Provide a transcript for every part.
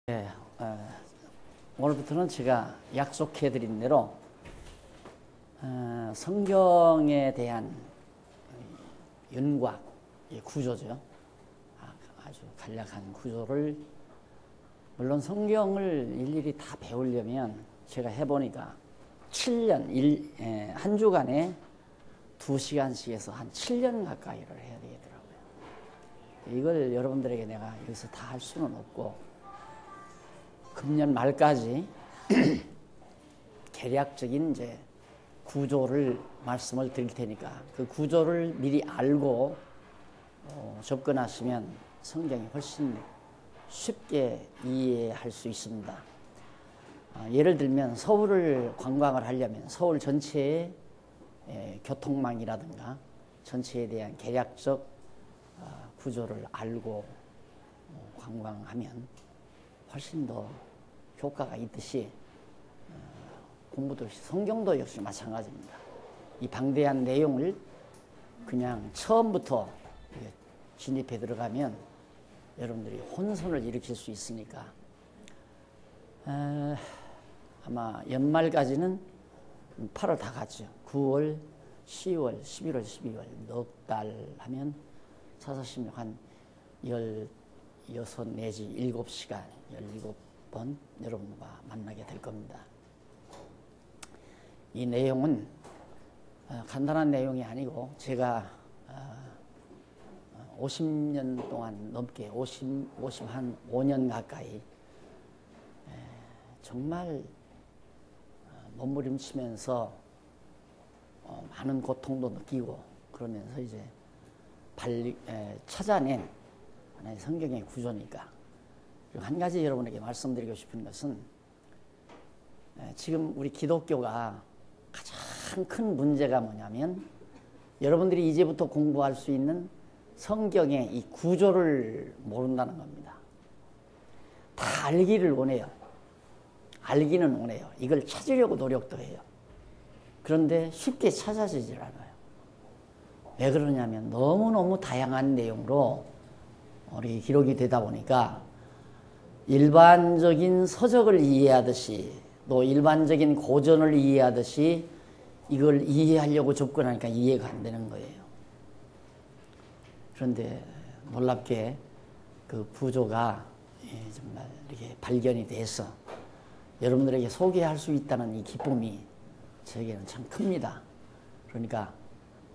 네, 오늘부터는 제가 약속해드린 대로 성경에 대한 윤곽, 구조죠. 아주 간략한 구조를, 물론 성경을 일일이 다 배우려면 제가 해보니까 7년, 한 주간에 2시간씩에서 한 7년 가까이를 해야 되겠더라고요. 이걸 여러분들에게 내가 여기서 다 할 수는 없고, 금년 말까지 개략적인 이제 구조를 말씀을 드릴 테니까 그 구조를 미리 알고 접근하시면 성경이 훨씬 쉽게 이해할 수 있습니다. 예를 들면 서울을 관광을 하려면 서울 전체의 교통망이라든가 전체에 대한 개략적 구조를 알고 관광하면 훨씬 더 효과가 있듯이 공부도 성경도 역시 마찬가지입니다. 이 방대한 내용을 그냥 처음부터 진입해 들어가면 여러분들이 혼선을 일으킬 수 있으니까 아마 연말까지는 8월 다 갔죠. 9월, 10월, 11월, 12월 넉 달 하면 사사십육 한 16 내지 7시간 17번 여러분과 만나게 될 겁니다. 이 내용은 간단한 내용이 아니고 제가 50년 동안 넘게 55년 가까이 정말 몸부림치면서 많은 고통도 느끼고 그러면서 이제 찾아낸 하나의 성경의 구조니까. 그리고 한 가지 여러분에게 말씀드리고 싶은 것은 지금 우리 기독교가 가장 큰 문제가 뭐냐면 여러분들이 이제부터 공부할 수 있는 성경의 이 구조를 모른다는 겁니다. 다 알기를 원해요. 알기는 원해요. 이걸 찾으려고 노력도 해요. 그런데 쉽게 찾아지질 않아요. 왜 그러냐면 너무너무 다양한 내용으로 우리 기록이 되다 보니까 일반적인 서적을 이해하듯이 또 일반적인 고전을 이해하듯이 이걸 이해하려고 접근하니까 이해가 안 되는 거예요. 그런데 놀랍게 그 구조가 정말 이렇게 발견이 돼서 여러분들에게 소개할 수 있다는 이 기쁨이 저에게는 참 큽니다. 그러니까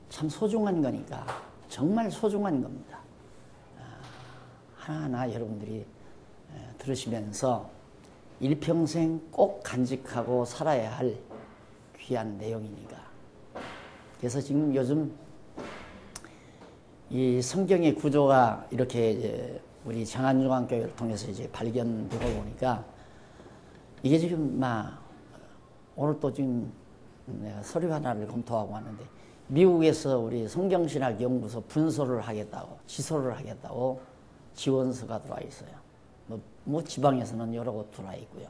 참 소중한 거니까 정말 소중한 겁니다. 하나하나 여러분들이 들으시면서 일평생 꼭 간직하고 살아야 할 귀한 내용이니까. 그래서 지금 요즘 이 성경의 구조가 이렇게 이제 우리 장안중앙교회를 통해서 이제 발견되고 보니까 이게 지금 오늘 또 지금 내가 서류 하나를 검토하고 왔는데 미국에서 우리 성경신학연구소 분소를 하겠다고 지소를 하겠다고 지원서가 들어와 있어요. 뭐 지방에서는 여러 곳 들어와 있고요.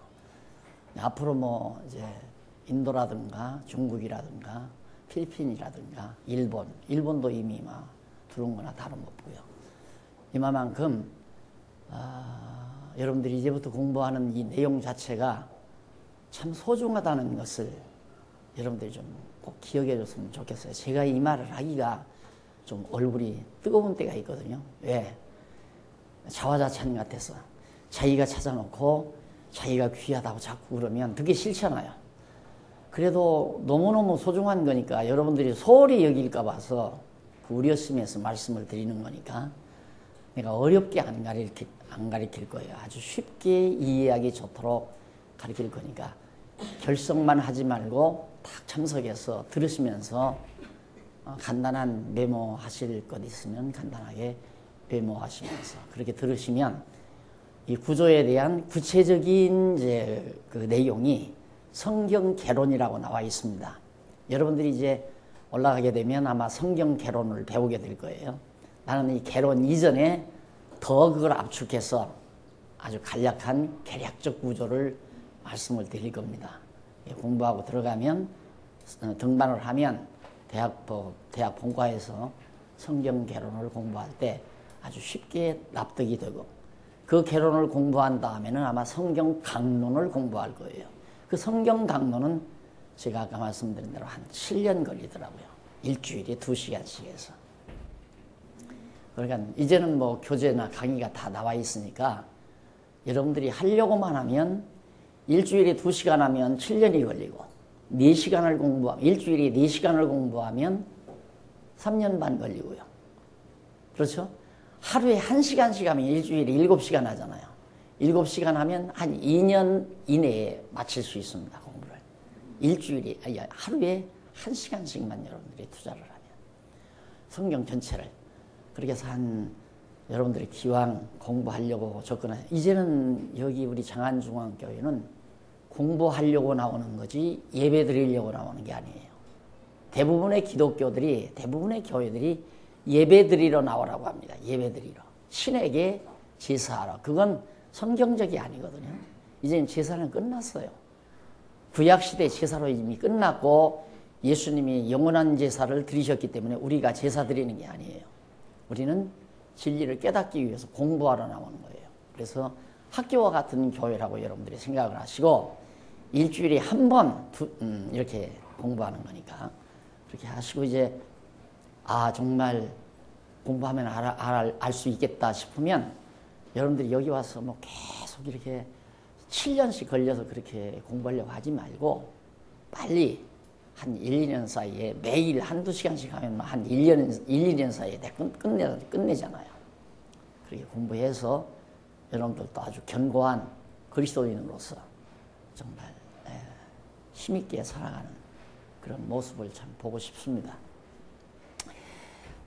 앞으로 이제 인도라든가 중국이라든가 필리핀이라든가 일본도 이미 들어온 거나 다름없고요. 이만큼 여러분들이 이제부터 공부하는 이 내용 자체가 참 소중하다는 것을 여러분들이 좀 꼭 기억해 줬으면 좋겠어요. 제가 이 말을 하기가 좀 얼굴이 뜨거운 때가 있거든요. 왜? 자화자찬 같아서 자기가 찾아놓고 자기가 귀하다고 자꾸 그러면 그게 싫잖아요. 그래도 너무너무 소중한 거니까 여러분들이 소홀히 여길까 봐서 그 우려심에서 말씀을 드리는 거니까 내가 어렵게 안 가르칠 거예요. 아주 쉽게 이해하기 좋도록 가르칠 거니까 결석만 하지 말고 딱 참석해서 들으시면서 간단한 메모하실 것 있으면 간단하게 메모하시면서 그렇게 들으시면 이 구조에 대한 구체적인 이제 그 내용이 성경 개론이라고 나와 있습니다. 여러분들이 이제 올라가게 되면 아마 성경 개론을 배우게 될 거예요. 나는 이 개론 이전에 더 그걸 압축해서 아주 간략한 개략적 구조를 말씀을 드릴 겁니다. 공부하고 들어가면 등반을 하면 대학 본과에서 성경 개론을 공부할 때 아주 쉽게 납득이 되고 그 개론을 공부한 다음에는 아마 성경 강론을 공부할 거예요. 그 성경 강론은 제가 아까 말씀드린 대로 한 7년 걸리더라고요. 일주일에 2시간씩 해서. 그러니까 이제는 뭐 교재나 강의가 다 나와 있으니까 여러분들이 하려고만 하면 일주일에 2시간 하면 7년이 걸리고 4시간을 공부하면 일주일에 4시간을 공부하면 3년 반 걸리고요. 그렇죠? 하루에 1시간씩 하면 일주일에 7시간 하잖아요. 7시간 하면 한 2년 이내에 마칠 수 있습니다. 공부를. 일주일에 하루에 1시간씩만 여러분들이 투자를 하면 성경 전체를 그렇게 해서 여러분들이 기왕 공부하려고 접근하세요. 이제는 여기 우리 장안중앙교회는 공부하려고 나오는 거지 예배 드리려고 나오는 게 아니에요. 대부분의 기독교들이, 대부분의 교회들이 예배 드리러 나오라고 합니다. 예배 드리러. 신에게 제사하러. 그건 성경적이 아니거든요. 이제는 제사는 끝났어요. 구약시대 제사로 이미 끝났고 예수님이 영원한 제사를 드리셨기 때문에 우리가 제사 드리는 게 아니에요. 우리는 진리를 깨닫기 위해서 공부하러 나오는 거예요. 그래서 학교와 같은 교회라고 여러분들이 생각을 하시고 일주일에 한 번 이렇게 공부하는 거니까 그렇게 하시고 이제 정말 공부하면 알 수 있겠다 싶으면 여러분들이 여기 와서 뭐 계속 이렇게 7년씩 걸려서 그렇게 공부하려고 하지 말고 빨리 한 1, 2년 사이에 매일 한두 시간씩 하면 한 1, 2년 사이에 끝내잖아요. 그렇게 공부해서 여러분들도 아주 견고한 그리스도인으로서 정말 힘있게 살아가는 그런 모습을 참 보고 싶습니다.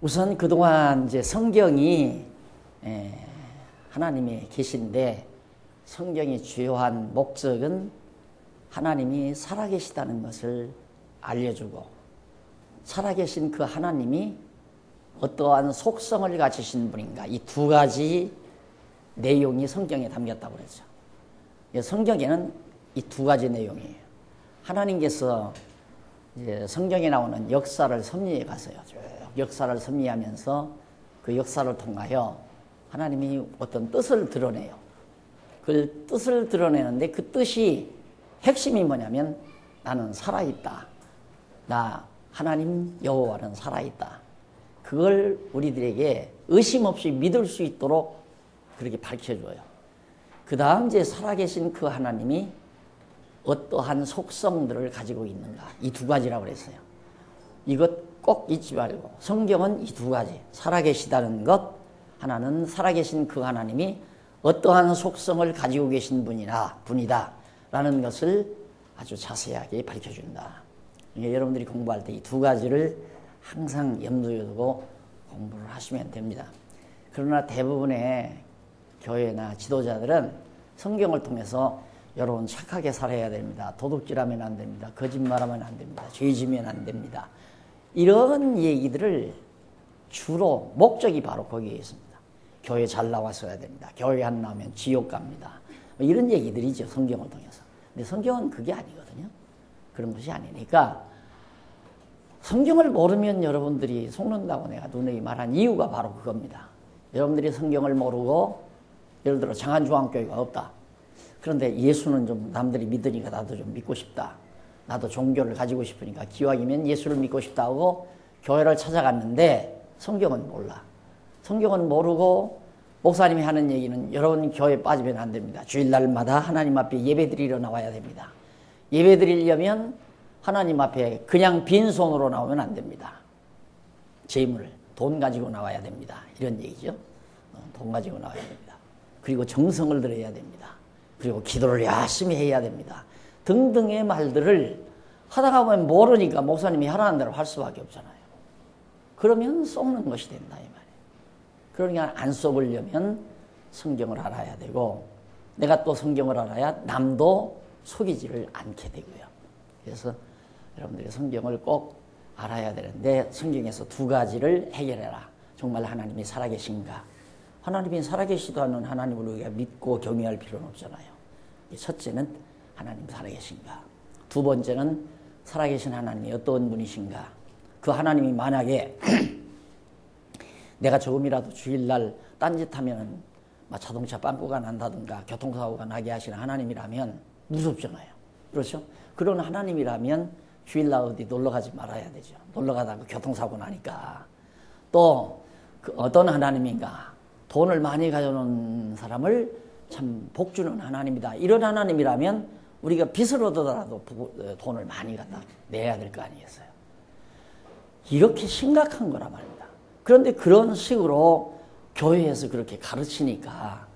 우선 그동안 이제 성경이 하나님이 계신데 성경의 주요한 목적은 하나님이 살아계시다는 것을 알려주고 살아계신 그 하나님이 어떠한 속성을 가지신 분인가 이 두 가지 내용이 성경에 담겼다고 그랬죠. 성경에는 이 두 가지 내용이에요. 하나님께서 이제 성경에 나오는 역사를 섭리해 가세요. 역사를 섭리하면서 그 역사를 통하여 하나님이 어떤 뜻을 드러내요. 그 뜻을 드러내는데 그 뜻이 핵심이 뭐냐면 나는 살아있다. 나 하나님 여호와는 살아있다. 그걸 우리들에게 의심 없이 믿을 수 있도록 그렇게 밝혀줘요. 그 다음 이제 살아계신 그 하나님이 어떠한 속성들을 가지고 있는가 이 두 가지라고 그랬어요. 이것 꼭 잊지 말고 성경은 이 두 가지 살아계시다는 것 하나는 살아계신 그 하나님이 어떠한 속성을 가지고 계신 분이다 라는 것을 아주 자세하게 밝혀준다. 그러니까 여러분들이 공부할 때 이 두 가지를 항상 염두에 두고 공부를 하시면 됩니다. 그러나 대부분의 교회나 지도자들은 성경을 통해서 여러분 착하게 살아야 됩니다. 도둑질하면 안 됩니다. 거짓말하면 안 됩니다. 죄지면 안 됩니다. 이런 얘기들을 주로 목적이 바로 거기에 있습니다. 교회 잘 나왔어야 됩니다. 교회 안 나오면 지옥 갑니다. 이런 얘기들이죠. 성경을 통해서. 근데 성경은 그게 아니거든요. 그런 것이 아니니까 성경을 모르면 여러분들이 속는다고 내가 누누이 말한 이유가 바로 그겁니다. 여러분들이 성경을 모르고 예를 들어 장안중앙교회가 없다. 그런데 예수는 좀 남들이 믿으니까 나도 좀 믿고 싶다. 나도 종교를 가지고 싶으니까 기왕이면 예수를 믿고 싶다 하고 교회를 찾아갔는데 성경은 몰라. 성경은 모르고 목사님이 하는 얘기는 여러분 교회에 빠지면 안 됩니다. 주일날마다 하나님 앞에 예배 드리러 나와야 됩니다. 예배 드리려면 하나님 앞에 그냥 빈손으로 나오면 안 됩니다. 재물, 돈 가지고 나와야 됩니다. 이런 얘기죠. 돈 가지고 나와야 됩니다. 그리고 정성을 들여야 됩니다. 그리고 기도를 열심히 해야 됩니다. 등등의 말들을 하다가 보면 모르니까 목사님이 하라는 대로 할 수밖에 없잖아요. 그러면 썩는 것이 된다 이 말이에요. 그러니까 안 썩으려면 성경을 알아야 되고 내가 또 성경을 알아야 남도 속이지를 않게 되고요. 그래서 여러분들이 성경을 꼭 알아야 되는데 성경에서 두 가지를 해결해라. 정말 하나님이 살아계신가? 하나님이 살아계시도 않는 하나님을 우리가 믿고 경외할 필요는 없잖아요. 첫째는 하나님 살아계신가? 두 번째는 살아계신 하나님이 어떤 분이신가? 그 하나님이 만약에 내가 조금이라도 주일날 딴짓하면 자동차 빵꾸가 난다든가 교통사고가 나게 하시는 하나님이라면 무섭잖아요. 그렇죠? 그런 하나님이라면 주일날 어디 놀러 가지 말아야 되죠. 놀러 가다가 교통사고 나니까. 또 그 어떤 하나님인가? 돈을 많이 가져오는 사람을 참 복주는 하나님이다. 이런 하나님이라면 우리가 빚을 얻어더라도 돈을 많이 갖다 내야 될 거 아니겠어요? 이렇게 심각한 거란 말입니다. 그런데 그런 식으로 교회에서 그렇게 가르치니까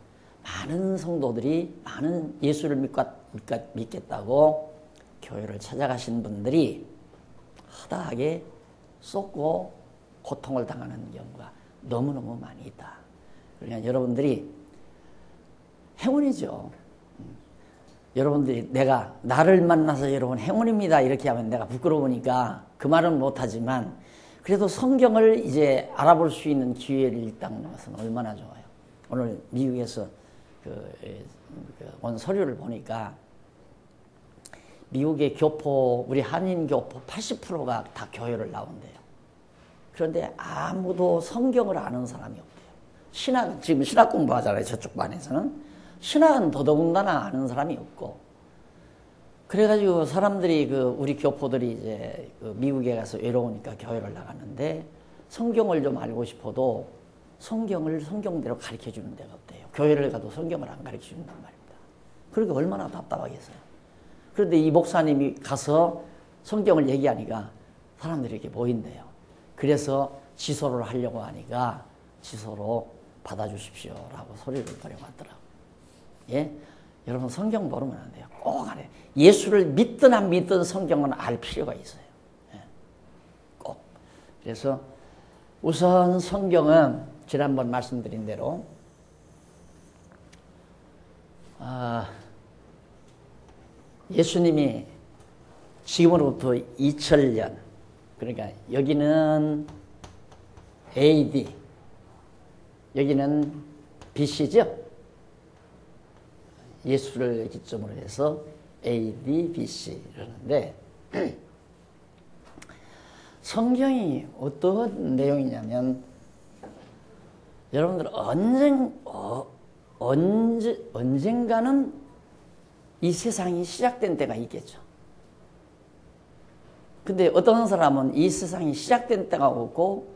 많은 성도들이 많은 예수를 믿겠다고 교회를 찾아가신 분들이 허다하게 쏟고 고통을 당하는 경우가 너무너무 많이 있다. 그러니까 여러분들이 행운이죠. 여러분들이 나를 만나서 여러분 행운입니다 이렇게 하면 내가 부끄러우니까 그 말은 못하지만 그래도 성경을 이제 알아볼 수 있는 기회를 일단 것은 얼마나 좋아요. 오늘 미국에서 온 서류를 보니까 미국의 교포, 우리 한인 교포 80%가 다 교회를 나온대요. 그런데 아무도 성경을 아는 사람이 없대요. 지금 신학 공부하잖아요. 저쪽 반에서는. 신학은 더더군다나 아는 사람이 없고. 그래가지고 사람들이 우리 교포들이 이제 미국에 가서 외로우니까 교회를 나갔는데 성경을 좀 알고 싶어도 성경을 성경대로 가르쳐 주는 데가 없대요. 교회를 가도 성경을 안 가르쳐 준단 말입니다. 그러니까 얼마나 답답하겠어요. 그런데 이 목사님이 가서 성경을 얘기하니까 사람들이 이렇게 모인대요. 그래서 지소를 하려고 하니까 지소로 받아주십시오라고 소리를 보려고 하더라고요. 예? 여러분 성경 모르면 안 돼요. 꼭 알아요. 예수를 믿든 안 믿든 성경은 알 필요가 있어요. 예. 꼭. 그래서 우선 성경은 지난번 말씀드린 대로 예수님이 지금으로부터 2000년 그러니까 여기는 AD 여기는 BC죠. 예수를 기점으로 해서 AD, BC 이러는데 성경이 어떤 내용이냐면 여러분들 언젠가는 이 세상이 시작된 때가 있겠죠. 근데 어떤 사람은 이 세상이 시작된 때가 없고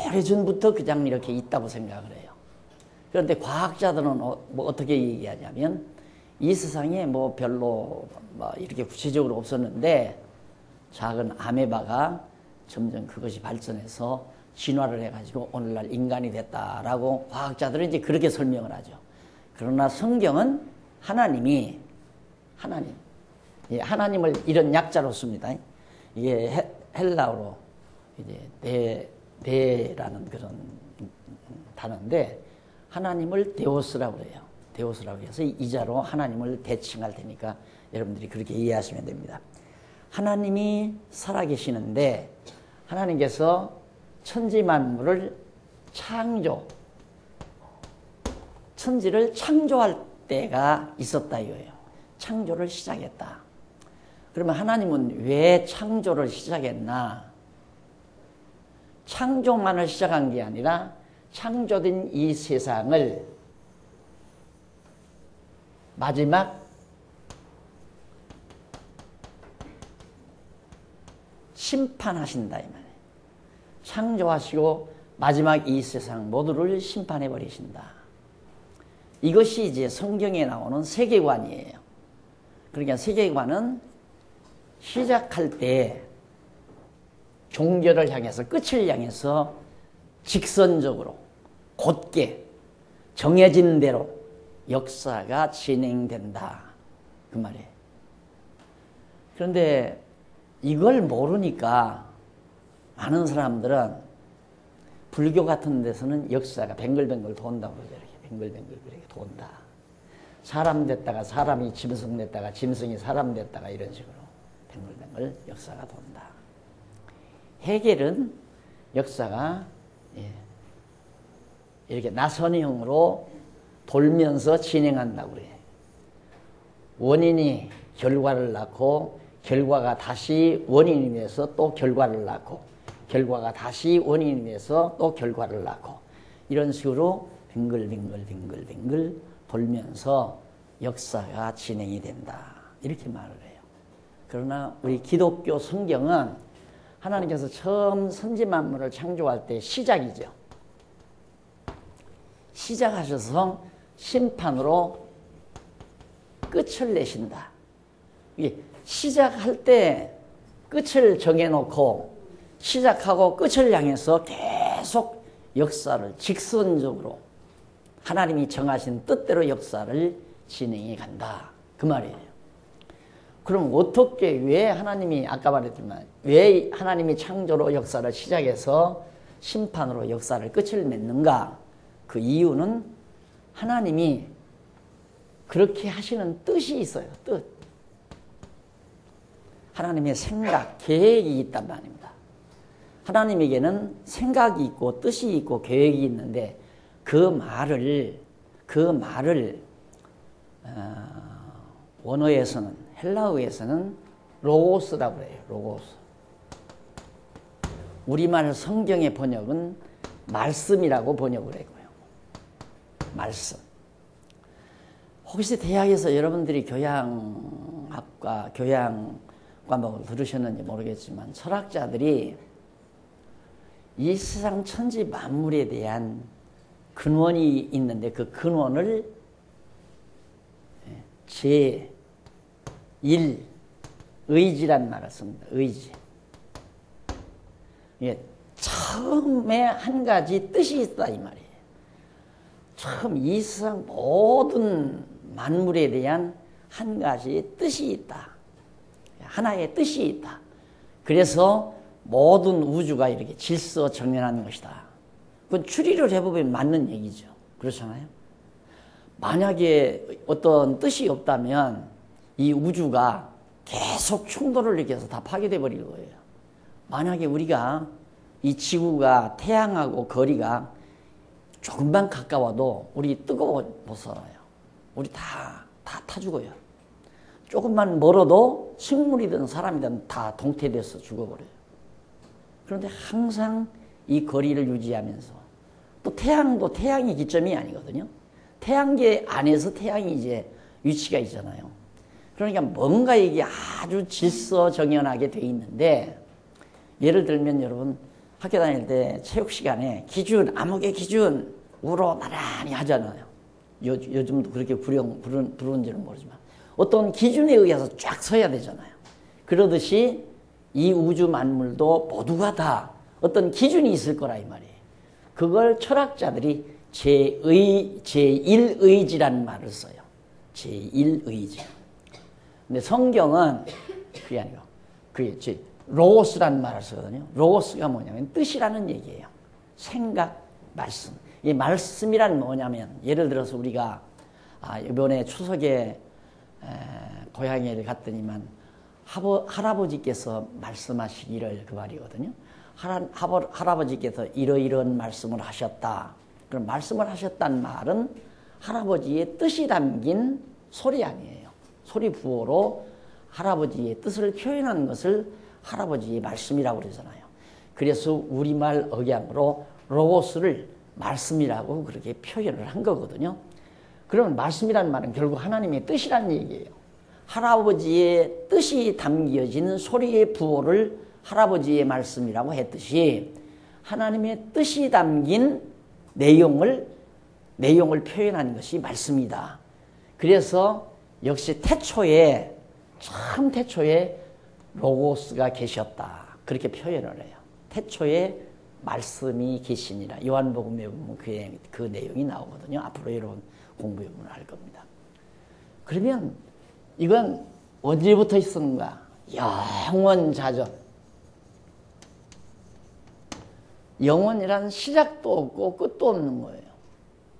오래전부터 그냥 이렇게 있다고 생각을 해요. 그런데 과학자들은 어떻게 얘기하냐면 이 세상에 별로 이렇게 구체적으로 없었는데 작은 아메바가 점점 그것이 발전해서 진화를 해가지고 오늘날 인간이 됐다라고 과학자들은 이제 그렇게 설명을 하죠. 그러나 성경은 하나님을 이런 약자로 씁니다. 이게 헬라어로 이제 데라는 그런 단어인데 하나님을 데오스라고 그래요. 데오스라고 해서 이자로 하나님을 대칭할 테니까 여러분들이 그렇게 이해하시면 됩니다. 하나님이 살아계시는데 하나님께서 천지만물을 천지를 창조할 때가 있었다 이거예요. 창조를 시작했다. 그러면 하나님은 왜 창조를 시작했나? 창조만을 시작한 게 아니라 창조된 이 세상을 마지막 심판하신다 이 말이에요. 창조하시고 마지막 이 세상 모두를 심판해 버리신다. 이것이 이제 성경에 나오는 세계관이에요. 그러니까 세계관은 시작할 때 종결을 향해서 끝을 향해서 직선적으로 곧게 정해진 대로 역사가 진행된다 그 말이에요. 그런데 이걸 모르니까 많은 사람들은 불교 같은 데서는 역사가 뱅글뱅글 돈다고 그러죠. 이렇게 뱅글뱅글 이렇게 돈다. 사람 됐다가 사람이 짐승 됐다가 짐승이 사람 됐다가 이런 식으로 뱅글뱅글 역사가 돈다. 해겔은 역사가 이렇게 나선형으로 돌면서 진행한다고 그래요. 원인이 결과를 낳고 결과가 다시 원인이 돼서 또 결과를 낳고 결과가 다시 원인이 돼서 또 결과를 낳고 이런 식으로 빙글빙글 돌면서 역사가 진행이 된다. 이렇게 말을 해요. 그러나 우리 기독교 성경은 하나님께서 처음 선지 만물을 창조할 때 시작이죠. 시작하셔서 심판으로 끝을 내신다. 이게 시작할 때 끝을 정해놓고 시작하고 끝을 향해서 계속 역사를 직선적으로 하나님이 정하신 뜻대로 역사를 진행해 간다. 그 말이에요. 그럼 어떻게 왜 하나님이 아까 말했지만 왜 하나님이 창조로 역사를 시작해서 심판으로 역사를 끝을 맺는가? 그 이유는 하나님이 그렇게 하시는 뜻이 있어요. 뜻. 하나님의 생각, 계획이 있단 말입니다. 하나님에게는 생각이 있고 뜻이 있고 계획이 있는데 그 말을 원어에서는 헬라어에서는 로고스라고 해요. 로고스. 우리말 성경의 번역은 말씀이라고 번역을 했고요. 말씀. 혹시 대학에서 여러분들이 교양학과 교양 과목을 들으셨는지 모르겠지만 철학자들이 이 세상 천지 만물에 대한 근원이 있는데 그 근원을 의지란 말을 씁니다. 의지. 예, 처음에 한 가지 뜻이 있다 이 말이에요. 처음 이 세상 모든 만물에 대한 한 가지 뜻이 있다. 하나의 뜻이 있다. 그래서 모든 우주가 이렇게 질서 정연한 것이다. 그건 추리를 해보면 맞는 얘기죠. 그렇잖아요. 만약에 어떤 뜻이 없다면 이 우주가 계속 충돌을 일으켜서 다 파괴돼 버릴 거예요. 만약에 우리가 이 지구가 태양하고 거리가 조금만 가까워도 우리 뜨거워 못 살아요. 우리 다 타 죽어요. 조금만 멀어도 식물이든 사람이든 다 동태돼서 죽어버려요. 그런데 항상 이 거리를 유지하면서 또 태양도 태양이 기점이 아니거든요. 태양계 안에서 태양이 이제 위치가 있잖아요. 그러니까 뭔가 이게 아주 질서정연하게 돼 있는데 예를 들면 여러분 학교 다닐 때 체육 시간에 기준, 암흑의 기준으로 나란히 하잖아요. 요즘도 그렇게 부르는지는 모르지만 어떤 기준에 의해서 쫙 서야 되잖아요. 그러듯이 이 우주 만물도 모두가 다 어떤 기준이 있을 거라 이 말이에요. 그걸 철학자들이 제1의지라는 말을 써요. 제1의지. 근데 성경은 그게 아니고 그게 로고스라는 말을 쓰거든요. 로고스가 뭐냐면 뜻이라는 얘기예요. 생각, 말씀. 이 말씀이란 뭐냐면 예를 들어서 우리가 이번에 추석에 고향에 갔더니만 할아버지께서 말씀하시기를 그 말이거든요. 할아버지께서 이러이러한 말씀을 하셨다. 그럼 말씀을 하셨다는 말은 할아버지의 뜻이 담긴 소리 아니에요. 소리 부호로 할아버지의 뜻을 표현하는 것을 할아버지의 말씀이라고 그러잖아요. 그래서 우리말 억양으로 로고스를 말씀이라고 그렇게 표현을 한 거거든요. 그러면 말씀이라는 말은 결국 하나님의 뜻이라는 얘기예요. 할아버지의 뜻이 담겨진 소리의 부호를 할아버지의 말씀이라고 했듯이 하나님의 뜻이 담긴 내용을 표현하는 것이 말씀이다. 그래서 역시 처음 태초에 로고스가 계셨다. 그렇게 표현을 해요. 태초에 말씀이 계시니라. 요한복음에 보면 그 내용이 나오거든요. 앞으로 여러분 공부해보면 알 겁니다. 그러면 이건 언제부터 있었는가? 영원자전. 영원이란 시작도 없고 끝도 없는 거예요.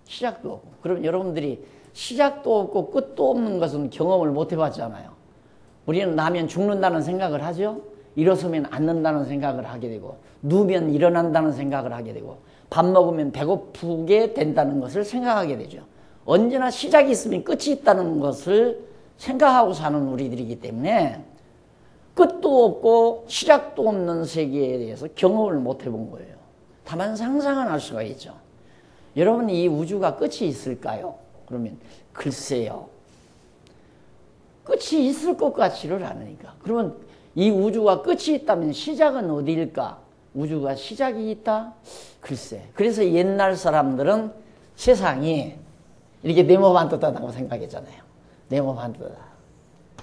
시작도 없고. 그럼 여러분들이 시작도 없고 끝도 없는 것은 경험을 못 해봤잖아요. 우리는 나면 죽는다는 생각을 하죠. 일어서면 앉는다는 생각을 하게 되고 누우면 일어난다는 생각을 하게 되고 밥 먹으면 배고프게 된다는 것을 생각하게 되죠. 언제나 시작이 있으면 끝이 있다는 것을 생각하고 사는 우리들이기 때문에 끝도 없고 시작도 없는 세계에 대해서 경험을 못 해본 거예요. 다만 상상은 할 수가 있죠. 여러분 이 우주가 끝이 있을까요? 그러면 글쎄요. 끝이 있을 것 같지를 않으니까. 그러면 이 우주가 끝이 있다면 시작은 어디일까? 우주가 시작이 있다? 글쎄. 그래서 옛날 사람들은 세상이 이렇게 네모반듯하다고 생각했잖아요. 네모반듯하다.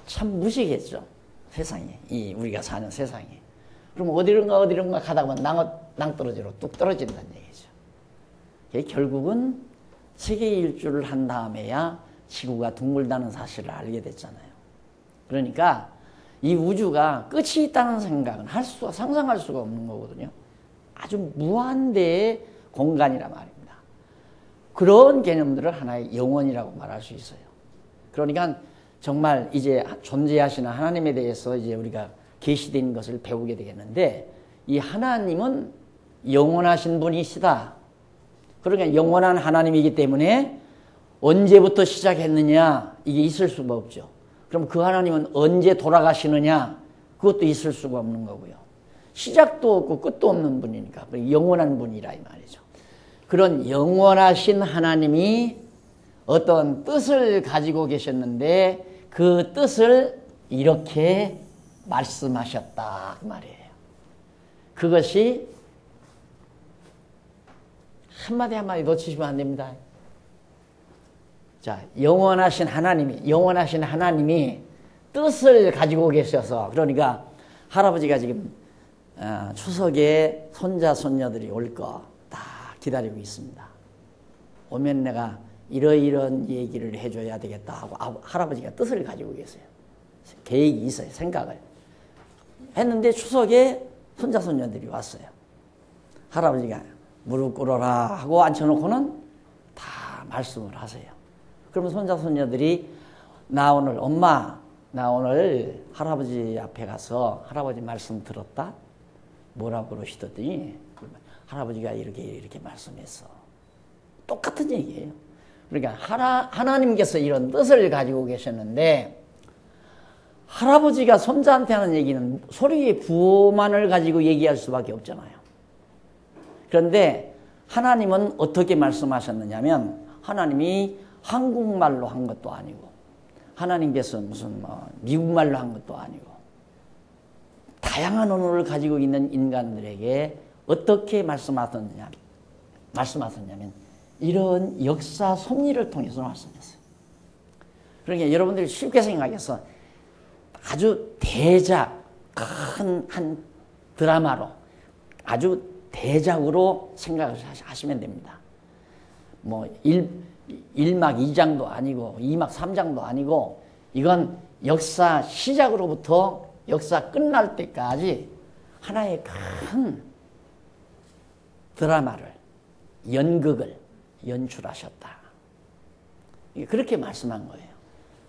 참 무식했죠. 세상이. 이 우리가 사는 세상이. 그럼 어디론가 가다 보면 낭떠러지로 뚝 떨어진다는 얘기죠. 결국은 세계 일주를 한 다음에야 지구가 둥글다는 사실을 알게 됐잖아요. 그러니까 이 우주가 끝이 있다는 생각은 상상할 수가 없는 거거든요. 아주 무한대의 공간이란 말입니다. 그런 개념들을 하나의 영원이라고 말할 수 있어요. 그러니까 정말 이제 존재하시는 하나님에 대해서 이제 우리가 계시된 것을 배우게 되겠는데, 이 하나님은 영원하신 분이시다. 그러니까 영원한 하나님이기 때문에 언제부터 시작했느냐 이게 있을 수가 없죠. 그럼 그 하나님은 언제 돌아가시느냐 그것도 있을 수가 없는 거고요. 시작도 없고 끝도 없는 분이니까 영원한 분이라 이 말이죠. 그런 영원하신 하나님이 어떤 뜻을 가지고 계셨는데 그 뜻을 이렇게 말씀하셨다 그 말이에요. 그것이 한마디 한마디 놓치시면 안 됩니다. 자, 영원하신 하나님이 뜻을 가지고 계셔서, 그러니까 할아버지가 지금 추석에 손자 손녀들이 올 거 다 기다리고 있습니다. 오면 내가 이러이런 얘기를 해줘야 되겠다 하고 할아버지가 뜻을 가지고 계세요. 계획이 있어요. 생각을 했는데 추석에 손자 손녀들이 왔어요. 할아버지가 무릎 꿇어라 하고 앉혀놓고는 다 말씀을 하세요. 그러면 손자 손녀들이 나 오늘 할아버지 앞에 가서 할아버지 말씀 들었다? 뭐라고 그러시더니 할아버지가 이렇게 말씀했어. 똑같은 얘기예요. 그러니까 하나님께서 이런 뜻을 가지고 계셨는데, 할아버지가 손자한테 하는 얘기는 소리의 구호만을 가지고 얘기할 수밖에 없잖아요. 그런데 하나님은 어떻게 말씀하셨느냐면, 하나님이 한국말로 한 것도 아니고, 하나님께서 무슨 미국말로 한 것도 아니고, 다양한 언어를 가지고 있는 인간들에게 어떻게 말씀하셨냐면 이런 역사 섭리를 통해서 말씀했어요. 그러니까 여러분들이 쉽게 생각해서 아주 대작, 큰 한 드라마로 아주 대작으로 생각을 하시면 됩니다. 뭐 1막 2장도 아니고 2막 3장도 아니고, 이건 역사 시작으로부터 역사 끝날 때까지 하나의 큰 드라마를, 연극을 연출하셨다. 그렇게 말씀한 거예요.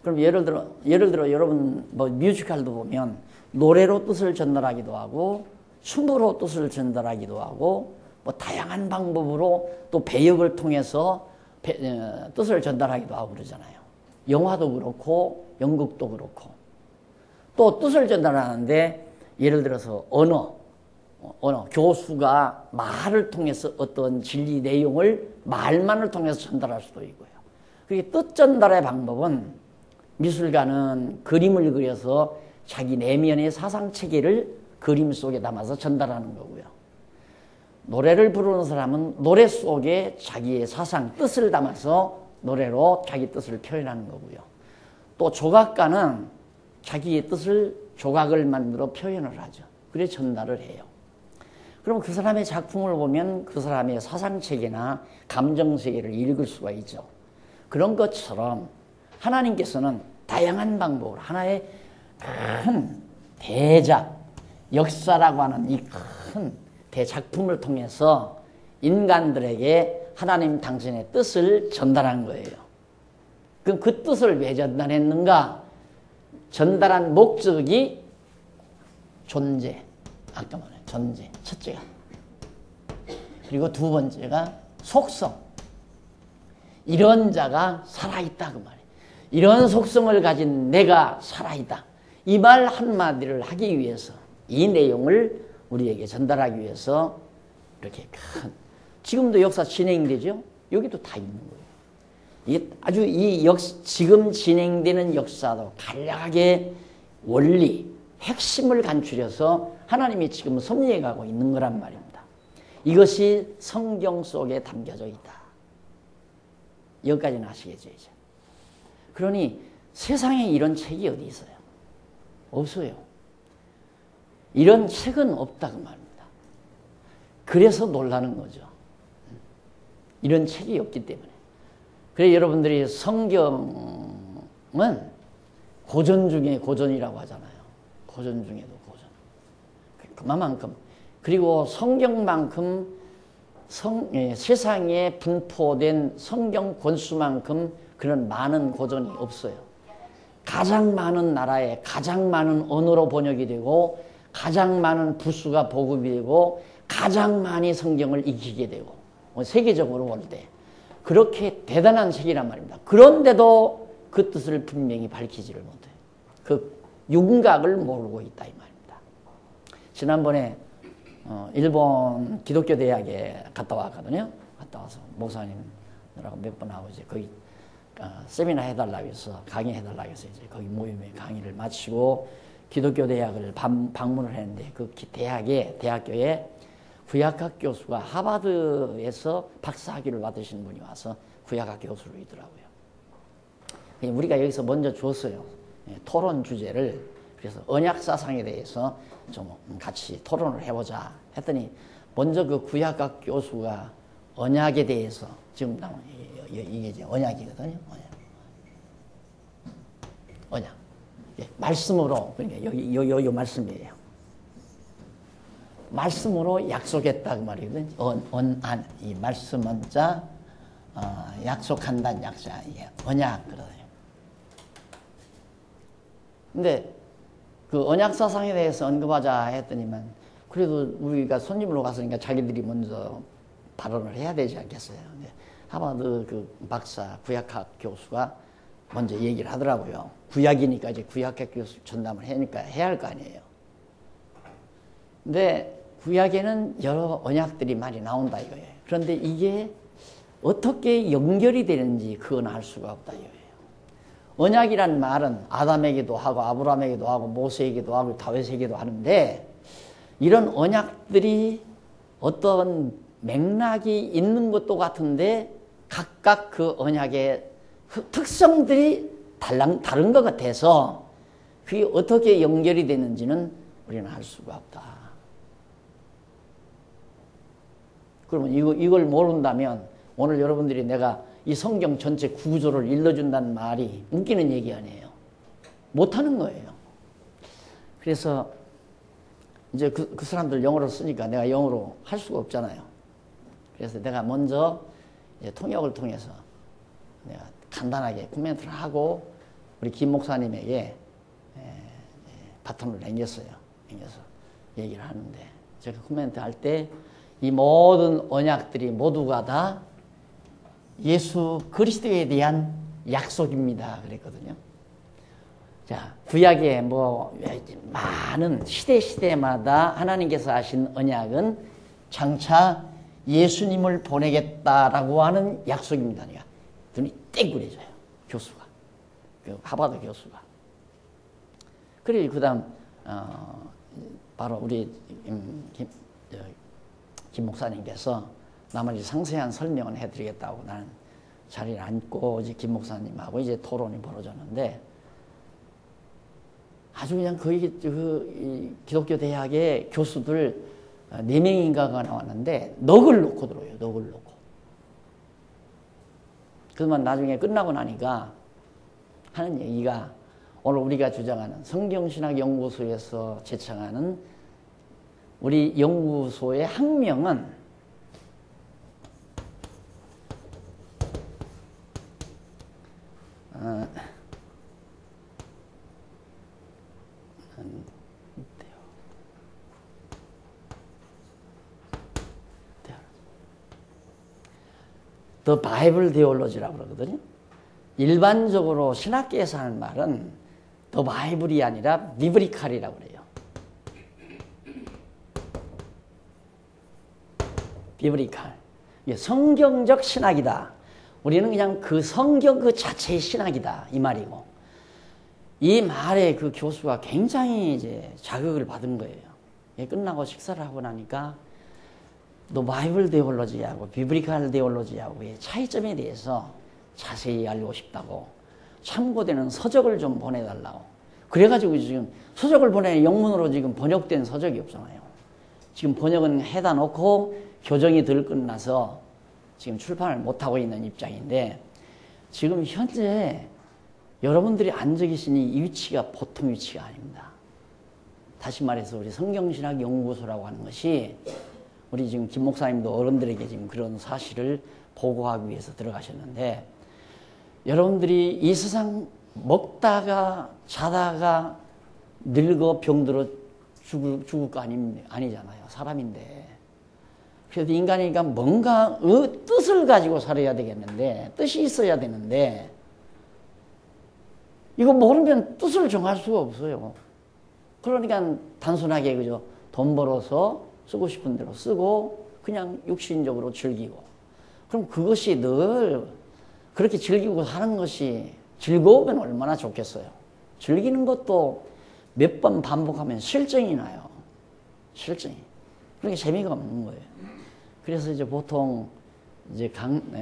그럼 예를 들어 여러분 뭐 뮤지컬도 보면 노래로 뜻을 전달하기도 하고 춤으로 뜻을 전달하기도 하고 뭐 다양한 방법으로 또 배역을 통해서 뜻을 전달하기도 하고 그러잖아요. 영화도 그렇고 연극도 그렇고. 또 뜻을 전달하는데 예를 들어서 언어, 교수가 말을 통해서 어떤 진리 내용을 말만을 통해서 전달할 수도 있고요. 그게 뜻 전달의 방법은 미술가는 그림을 그려서 자기 내면의 사상체계를 그림 속에 담아서 전달하는 거고요. 노래를 부르는 사람은 노래 속에 자기의 사상, 뜻을 담아서 노래로 자기 뜻을 표현하는 거고요. 또 조각가는 자기의 뜻을 조각을 만들어 표현을 하죠. 그래 전달을 해요. 그럼 그 사람의 작품을 보면 그 사람의 사상체계나 감정세계를 읽을 수가 있죠. 그런 것처럼 하나님께서는 다양한 방법으로 하나의 큰 대작, 역사라고 하는 이 큰 대작품을 통해서 인간들에게 하나님 당신의 뜻을 전달한 거예요. 그럼 그 뜻을 왜 전달했는가? 전달한 목적이 존재, 아까 말한 존재, 첫째가. 그리고 두 번째가 속성. 이런 자가 살아있다 그 말이에요. 이런 속성을 가진 내가 살아있다. 이 말 한마디를 하기 위해서, 이 내용을 우리에게 전달하기 위해서 이렇게 큰, 지금도 역사 진행되죠? 여기도 다 있는 거예요. 이게 아주 지금 진행되는 역사도 간략하게 원리, 핵심을 간추려서 하나님이 지금 섭리해 가고 있는 거란 말입니다. 이것이 성경 속에 담겨져 있다. 여기까지는 아시겠죠, 이제. 그러니 세상에 이런 책이 어디 있어요? 없어요. 이런 책은 없다고 말입니다. 그래서 놀라는 거죠. 이런 책이 없기 때문에. 그래서 여러분들이 성경은 고전 중에 고전이라고 하잖아요. 고전 중에도 고전. 그만큼. 그리고 성경만큼 세상에 분포된 성경 권수만큼 그런 많은 고전이 없어요. 가장 많은 나라에 가장 많은 언어로 번역이 되고 가장 많은 부수가 보급이 되고 가장 많이 성경을 익히게 되고 세계적으로 볼 때 그렇게 대단한 책이란 말입니다. 그런데도 그 뜻을 분명히 밝히지를 못해요. 그 윤곽을 모르고 있다 이 말입니다. 지난번에 일본 기독교 대학에 갔다 왔거든요. 갔다 와서 목사님들하고 몇 번 하고 이제 거기 세미나 해달라고 해서 강의해달라고 해서 이제 거기 모임에 강의를 마치고 기독교 대학을 방문을 했는데 그 대학교에 구약학 교수가 하버드에서 박사학위를 받으신 분이 와서 구약학 교수로 있더라고요. 우리가 여기서 먼저 줬어요. 토론 주제를. 그래서 언약사상에 대해서 좀 같이 토론을 해보자 했더니 먼저 그 구약학 교수가 언약에 대해서 지금 이게 이제 언약이거든요. 언약. 말씀으로, 그러니까 여기 말씀이에요. 말씀으로 약속했다 그 말이거든요. 이 말씀은 자 약속한다는 약자, 언약 그러거든요. 근데 그 언약 사상에 대해서 언급하자 했더니만 그래도 우리가 손님으로 갔으니까 자기들이 먼저 발언을 해야 되지 않겠어요. 하버드 그 박사 구약학 교수가 먼저 얘기를 하더라고요. 구약이니까 이제 구약학 교수 전담을 해야 할 거 아니에요. 근데 구약에는 여러 언약들이 많이 나온다 이거예요. 그런데 이게 어떻게 연결이 되는지 그건 알 수가 없다 이거예요. 언약이란 말은 아담에게도 하고 아브라함에게도 하고 모세에게도 하고 다윗에게도 하는데 이런 언약들이 어떤 맥락이 있는 것도 같은데 각각 그 언약의 특성들이 다른 것 같아서 그게 어떻게 연결이 되는지는 우리는 알 수가 없다. 그러면 이걸 모른다면 오늘 여러분들이 내가 이 성경 전체 구조를 일러준다는 말이 웃기는 얘기 아니에요. 못하는 거예요. 그래서 이제 그 사람들 영어로 쓰니까 내가 영어로 할 수가 없잖아요. 그래서 내가 먼저 통역을 통해서 내가 간단하게 코멘트를 하고 우리 김 목사님에게 바톤을 남겨서 얘기를 하는데 제가 코멘트 할 때 이 모든 언약들이 모두가 다 예수 그리스도에 대한 약속입니다. 그랬거든요. 자, 구약에 많은 시대마다 하나님께서 하신 언약은 장차 예수님을 보내겠다라고 하는 약속입니다. 그러니까 눈이 땡그레져요. 교수가. 그 하버드 교수가. 그리고 그 다음, 바로 우리 김 목사님께서 나머지 상세한 설명을 해드리겠다고 나는 자리를 앉고 이제 김 목사님하고 이제 토론이 벌어졌는데 아주 그냥 거의 기독교 대학의 교수들 4명인가가 나왔는데 넋을 놓고 들어요. 넋을 놓고. 그러면 나중에 끝나고 나니까 하는 얘기가 오늘 우리가 주장하는 성경신학연구소에서 제청하는 우리 연구소의 학명은 The Bible Theology라고 그러거든요. 일반적으로 신학계에서 하는 말은 The Bible이 아니라 비브리칼이라고 그래요. 비브리칼. 이게 성경적 신학이다. 우리는 그냥 그 성경 그 자체의 신학이다. 이 말이고. 이 말에 그 교수가 굉장히 이제 자극을 받은 거예요. 끝나고 식사를 하고 나니까 또 바이블 데올로지하고 비브리칼 데올로지하고의 차이점에 대해서 자세히 알고 싶다고 참고되는 서적을 좀 보내달라고. 그래가지고 지금 서적을 영문으로 지금 번역된 서적이 없잖아요. 지금 번역은 해다 놓고 교정이 덜 끝나서 지금 출판을 못하고 있는 입장인데, 지금 현재 여러분들이 앉아 계시니 이 위치가 보통 위치가 아닙니다. 다시 말해서 우리 성경신학연구소라고 하는 것이, 우리 지금 김 목사님도 어른들에게 지금 그런 사실을 보고하기 위해서 들어가셨는데, 여러분들이 이 세상 먹다가 자다가 늙어 병들어 죽을 거 아니잖아요. 사람인데. 그래서 인간이니까 뭔가 뜻을 가지고 살아야 되겠는데, 뜻이 있어야 되는데, 이거 모르면 뜻을 정할 수가 없어요. 그러니까 단순하게 그저 돈 벌어서 쓰고 싶은 대로 쓰고 그냥 육신적으로 즐기고, 그럼 그것이 늘 그렇게 즐기고 사는 것이 즐거우면 얼마나 좋겠어요. 즐기는 것도 몇 번 반복하면 실증이 나요. 실증이. 그러니까 재미가 없는 거예요. 그래서 이제 보통 이제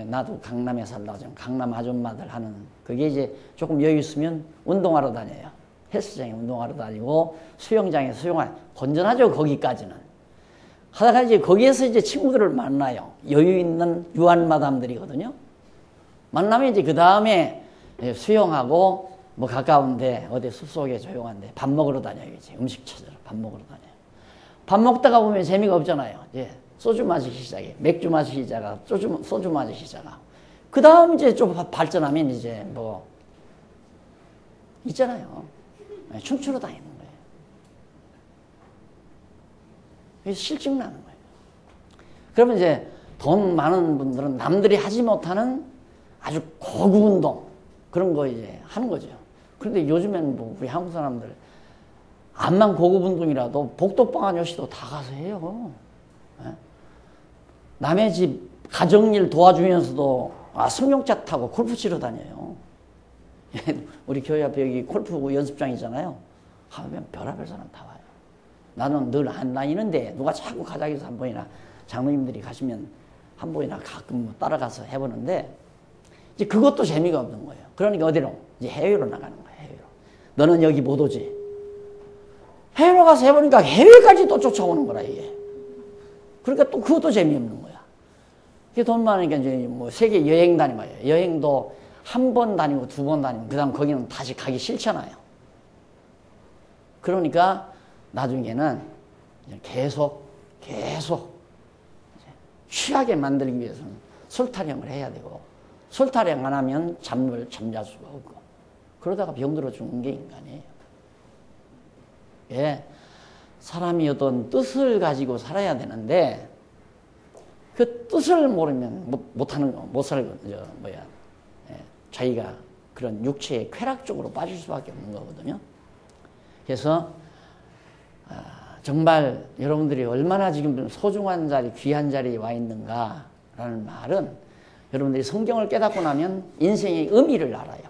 나도 강남에 살다가 지금 강남 아줌마들 하는 그게 이제 조금 여유 있으면 운동하러 다녀요. 헬스장에 운동하러 다니고 수영장에 수영하러, 건전하죠, 거기까지는. 하다가 이제 거기에서 이제 친구들을 만나요. 여유 있는 유한 마담들이거든요. 만나면 이제 그 다음에 수영하고 뭐 가까운데 어디 숲속에 조용한데 밥 먹으러 다녀요. 이제 음식 찾으러 밥 먹으러 다녀요. 밥 먹다가 보면 재미가 없잖아요. 이제 소주 마시기 시작해. 맥주 마시기 시작하고 소주 마시기 시작하고. 그 다음 이제 좀 발전하면 이제 뭐 있잖아요. 춤추러 다니는 거예요. 그래서 실증 나는 거예요. 그러면 이제 돈 많은 분들은 남들이 하지 못하는 아주 고급 운동 그런 거 이제 하는 거죠. 그런데 요즘엔 뭐 우리 한국 사람들 암만 고급 운동이라도 복도방 아저씨도 다 가서 해요. 남의 집 가정일 도와주면서도 승용차 타고 골프 치러 다녀요. 우리 교회 앞에 여기 골프 연습장이잖아요. 하면 별의별 사람 다 와요. 나는 늘 안 다니는데 누가 자꾸 가자고 해서 한 번이나 장로님들이 가시면 한 번이나 가끔 따라가서 해보는데, 이제 그것도 재미가 없는 거예요. 그러니까 어디로? 이제 해외로 나가는 거예요. 해외로. 너는 여기 못 오지. 해외로 가서 해보니까 해외까지 또 쫓아오는 거라 이게. 그러니까 또 그것도 재미없는 거야. 이게 돈 많으니까 이제 뭐 세계 여행 다니면 여행도 한 번 다니고 두 번 다니면 그다음 거기는 다시 가기 싫잖아요. 그러니까 나중에는 계속 취하게 만들기 위해서는 술 타령을 해야 되고, 술 타령 안 하면 잠잘 수가 없고, 그러다가 병들어 죽는 게 인간이에요. 예, 사람이 어떤 뜻을 가지고 살아야 되는데 그 뜻을 모르면 못 살고 자기가 그런 육체의 쾌락 쪽으로 빠질 수밖에 없는 거거든요. 그래서 정말 여러분들이 얼마나 지금 소중한 자리, 귀한 자리에 와 있는가라는 말은, 여러분들이 성경을 깨닫고 나면 인생의 의미를 알아요.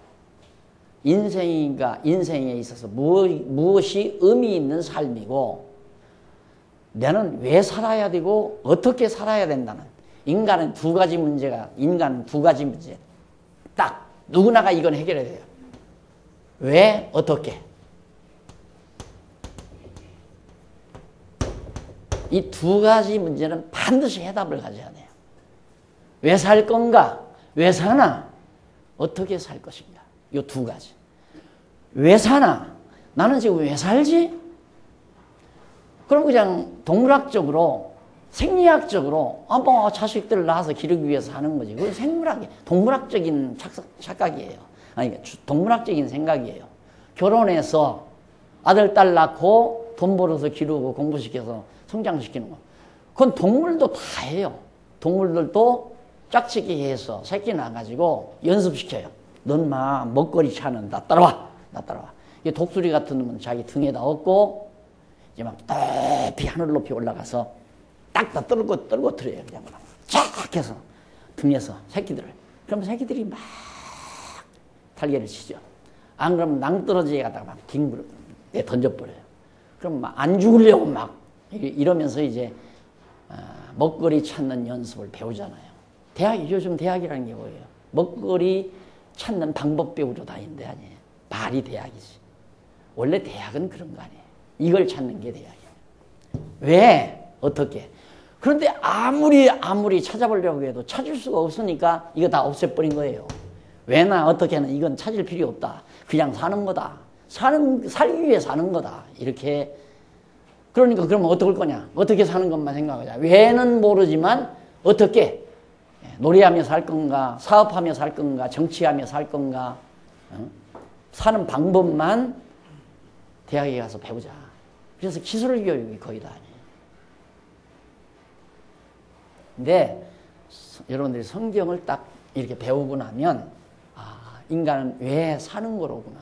인생에 있어서 무엇이 의미 있는 삶이고, 나는 왜 살아야 되고 어떻게 살아야 된다는, 인간은 두 가지 문제 딱 누구나가 이건 해결해야 돼요. 왜, 어떻게. 이 두 가지 문제는 반드시 해답을 가져야 돼요. 왜 살 건가? 왜 사나? 어떻게 살 것인가? 이 두 가지. 왜 사나? 나는 지금 왜 살지? 그럼 그냥 동물학적으로, 생리학적으로 뭐 자식들을 낳아서 기르기 위해서 하는 거지. 그건 동물학적인 착각이에요. 아니, 동물학적인 생각이에요. 결혼해서 아들, 딸 낳고 돈 벌어서 기르고 공부시켜서 성장시키는 거. 그건 동물도 다 해요. 동물들도 짝짓기 해서 새끼 낳아가지고 연습시켜요. 넌 막 먹거리 차는 나 따라와. 이 독수리 같은 놈은 자기 등에다 업고 이제 막 높이 하늘 높이 올라가서 딱 떨고 틀어요. 그냥 쫙 해서. 등에서 새끼들을. 그럼 새끼들이 막 달걀을 치죠. 안 그러면 낭떠러지에 갖다가 막 딩부에 던져버려요. 그럼 막 안 죽으려고 막 이러면서 이제 먹거리 찾는 연습을 배우잖아요. 요즘 대학이라는 게 뭐예요? 먹거리 찾는 방법 배우러 다니는 데 아니에요. 말이 대학이지. 원래 대학은 그런 거 아니에요. 이걸 찾는 게 대학이에요. 왜? 어떻게? 그런데 아무리 찾아보려고 해도 찾을 수가 없으니까 이거 다 없애버린 거예요. 왜나 어떻게는 이건 찾을 필요 없다. 그냥 사는 거다. 살기 위해 사는 거다. 이렇게. 그러니까 그러면 어떻게 할 거냐? 어떻게 사는 것만 생각하자. 왜는 모르지만 어떻게? 노래하며 살 건가? 사업하며 살 건가? 정치하며 살 건가? 사는 방법만 대학에 가서 배우자. 그래서 기술 교육이 거의 다 아니에요. 근데 여러분들이 성경을 딱 이렇게 배우고 나면 인간은 왜 사는 거로구나.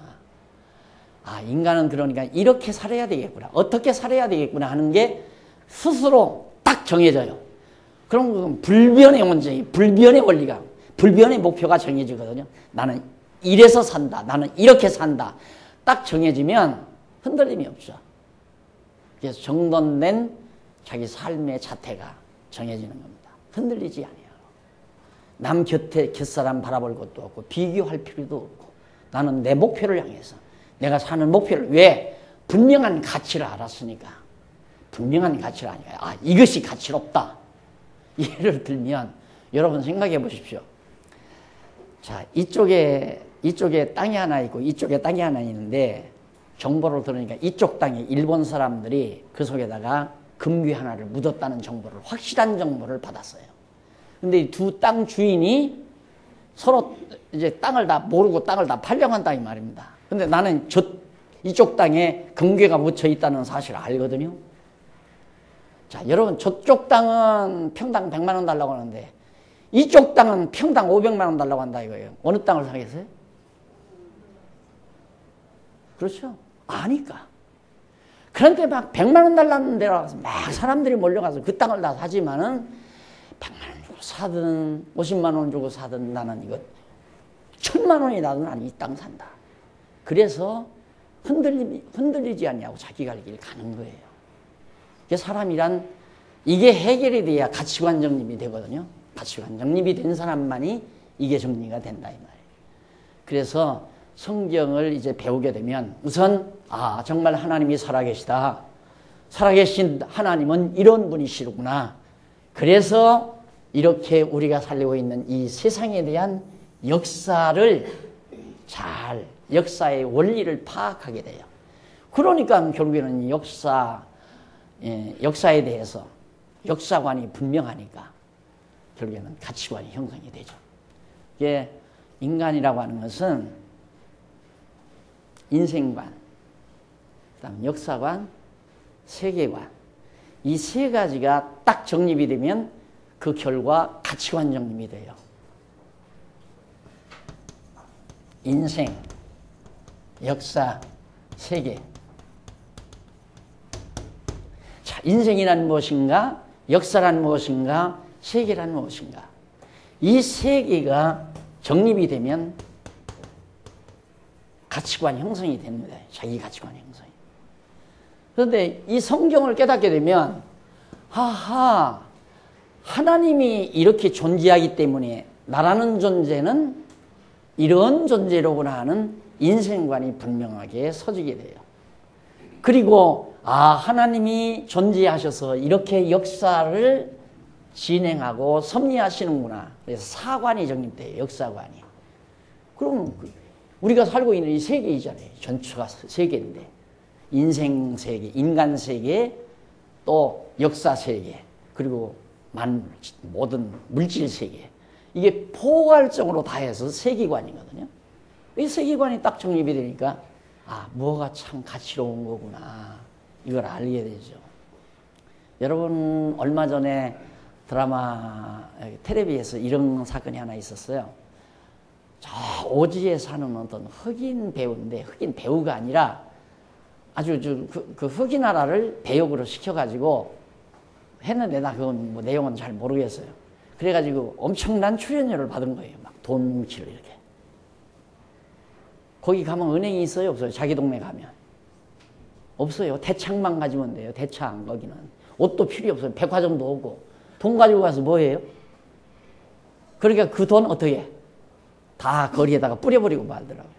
인간은 그러니까 이렇게 살아야 되겠구나. 어떻게 살아야 되겠구나 하는 게 스스로 딱 정해져요. 그럼 그건 불변의 원칙이, 불변의 원리가, 불변의 목표가 정해지거든요. 나는 이래서 산다. 나는 이렇게 산다. 딱 정해지면 흔들림이 없죠. 그래서 정돈된 자기 삶의 자태가 정해지는 겁니다. 흔들리지 않아요. 남 곁사람 바라볼 것도 없고 비교할 필요도 없고 나는 내 목표를 향해서 내가 사는 목표를 왜? 분명한 가치를 알았으니까. 분명한 가치를 아니까 이것이 가치롭다. 예를 들면 여러분 생각해 보십시오. 자, 이쪽에 땅이 하나 있고 이쪽에 땅이 하나 있는데 정보를 들으니까 이쪽 땅에 일본 사람들이 그 속에다가 금괴 하나를 묻었다는 정보를, 확실한 정보를 받았어요. 근데 이 두 땅 주인이 서로 이제 땅을 다 모르고 땅을 다 팔려간다 이 말입니다. 근데 나는 이쪽 땅에 금괴가 묻혀 있다는 사실을 알거든요. 자, 여러분 저쪽 땅은 평당 100만 원 달라고 하는데 이쪽 땅은 평당 500만 원 달라고 한다 이거예요. 어느 땅을 사겠어요? 그렇죠? 아니까. 그런데 막 100만 원 달라는 데로 가서 막 사람들이 몰려가서 그 땅을 다 사지만은 100만 원 주고 사든 50만 원 주고 사든 나는 이거 1000만 원이 나도 나는 이 땅 산다. 그래서 흔들리지 않냐고 자기 갈 길 가는 거예요. 사람이란 이게 해결이 돼야 가치관 정립이 되거든요. 가치관 정립이 된 사람만이 이게 정리가 된다 이 말이에요. 그래서 성경을 이제 배우게 되면 우선 정말 하나님이 살아계시다. 살아계신 하나님은 이런 분이시구나. 그래서 이렇게 우리가 살고 있는 이 세상에 대한 역사의 원리를 파악하게 돼요. 그러니까 결국에는 역사에 대해서 역사관이 분명하니까 결국에는 가치관이 형성이 되죠. 이게 인간이라고 하는 것은 인생관, 그다음 역사관, 세계관 이 세 가지가 딱 정립이 되면 그 결과 가치관 정립이 돼요. 인생, 역사, 세계. 자, 인생이란 무엇인가? 역사란 무엇인가? 세계란 무엇인가? 이 세 개가 정립이 되면 가치관 형성이 됩니다. 자기 가치관 형성이. 그런데 이 성경을 깨닫게 되면 하나님이 이렇게 존재하기 때문에 나라는 존재는 이런 존재로구나 하는 인생관이 분명하게 서지게 돼요. 그리고 하나님이 존재하셔서 이렇게 역사를 진행하고 섭리하시는구나. 그래서 사관이 정립돼요. 역사관이. 그럼 우리가 살고 있는 이 세계이잖아요. 전체가 세계인데 인생 세계, 인간 세계, 또 역사 세계, 그리고 모든 물질 세계. 이게 포괄적으로 다 해서 세계관이거든요. 이 세계관이 딱 정립이 되니까 뭐가 참 가치로운 거구나. 이걸 알게 되죠. 여러분 얼마 전에 드라마 텔레비에서 이런 사건이 하나 있었어요. 저 오지에 사는 어떤 흑인 배우인데 흑인 배우가 아니라 아주 그 흑인 나라를 배역으로 시켜가지고 했는데 나 그건 내용은 잘 모르겠어요. 그래가지고 엄청난 출연료를 받은 거예요. 막 돈 뭉치를 이렇게. 거기 가면 은행이 있어요? 없어요? 자기 동네 가면. 없어요. 대창만 가지면 돼요. 대창 거기는. 옷도 필요 없어요. 백화점도 오고. 돈 가지고 가서 뭐 해요? 그러니까 그 돈 어떻게 해? 다 거리에다가 뿌려버리고 말더라고요.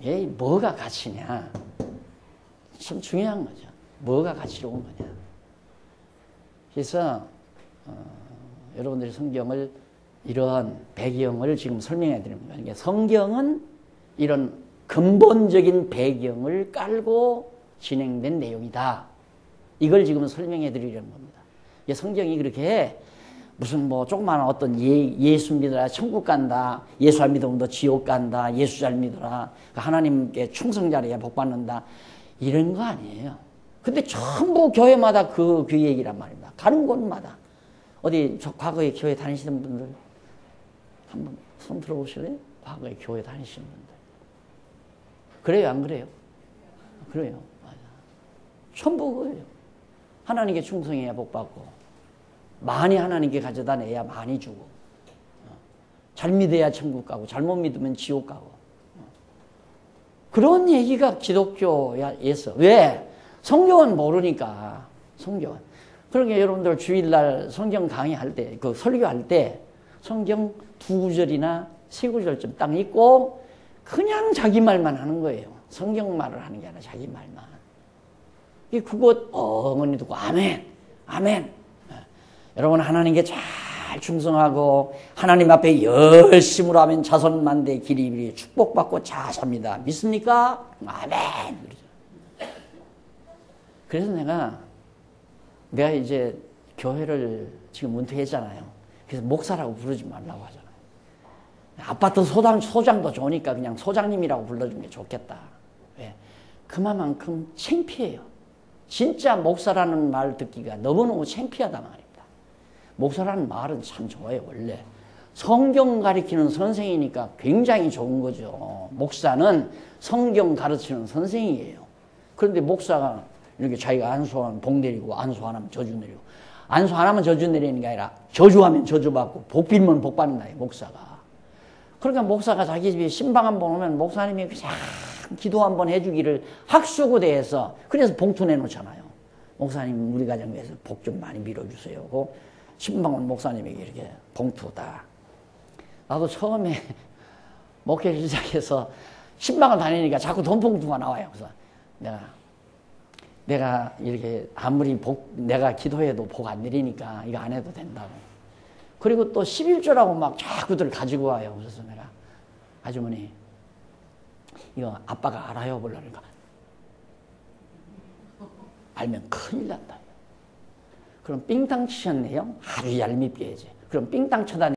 에이, 뭐가 가치냐? 참 중요한 거죠. 뭐가 가치로운 거냐? 그래서 여러분들이 성경을 이런 배경을 지금 설명해 드립니다. 그러니까 성경은 이런 근본적인 배경을 깔고 진행된 내용이다. 이걸 지금 설명해 드리려는 겁니다. 성경이 그렇게 무슨 뭐 조그마한 어떤 예수 믿어라 천국 간다, 예수 안 믿으면 너 지옥 간다, 예수 잘 믿어라 하나님께 충성 잘해야 복 받는다, 이런 거 아니에요. 근데 전부 교회마다 그 얘기란 말입니다. 가는 곳마다. 어디 저 과거에 교회 다니시는 분들 한번 손 들어보실래요? 과거에 교회 다니시는 분들. 그래요, 안 그래요? 그래요. 맞아. 전부 그래요. 하나님께 충성해야 복 받고, 많이 하나님께 가져다 내야 많이 주고, 잘 믿어야 천국 가고, 잘못 믿으면 지옥 가고. 그런 얘기가 기독교에서. 왜? 성경은 모르니까. 성경은. 그러니까 여러분들 주일날 성경 강의할 때, 그 설교할 때 성경 2구절이나 3구절 딱 읽고 그냥 자기 말만 하는 거예요. 성경 말을 하는 게 아니라 자기 말만. 그것 어머니 듣고 아멘, 아멘. 여러분 하나님께 잘 충성하고 하나님 앞에 열심으로 하면 자손만대 길이 축복받고 잘 삽니다. 믿습니까? 아멘. 그래서 내가 이제 교회를 지금 은퇴했잖아요. 그래서 목사라고 부르지 말라고 하잖아요. 아파트 소장도 좋으니까 그냥 소장님이라고 불러주는 게 좋겠다. 왜? 그만큼 창피해요. 진짜 목사라는 말 듣기가 너무너무 창피하단 말입니다. 목사라는 말은 참 좋아요, 원래. 성경 가르치는 선생이니까 굉장히 좋은 거죠. 목사는 성경 가르치는 선생이에요. 그런데 목사가 이렇게 자기가 안수하면 복 내리고 안수 안 하면 저주 내리고, 안수 안 하면 저주 내리는 게 아니라 저주하면 저주받고 복 빌면 복 받는다, 목사가. 그러니까 목사가 자기 집에 신방 한번 오면 목사님이 그냥 기도 한번 해주기를 학수고대에서 그래서 봉투 내놓잖아요. 목사님 우리 가정 위해서 복 좀 많이 밀어주세요. 그 신방 온 목사님에게 이렇게 봉투다. 나도 처음에 목회를 시작해서 신방을 다니니까 자꾸 돈 봉투가 나와요. 그래서 내가 이렇게 아무리 내가 기도해도 복 안 내리니까 이거 안 해도 된다고. 그리고 또 11조라고 막 자꾸들 가지고 와요. 그래서 내가 아주머니 이거 아빠가 알아요? 보려니까 알면 큰일 난다. 그럼 삥땅 치셨네요? 아주 얄밉게 해야지. 그럼 삥땅 쳐다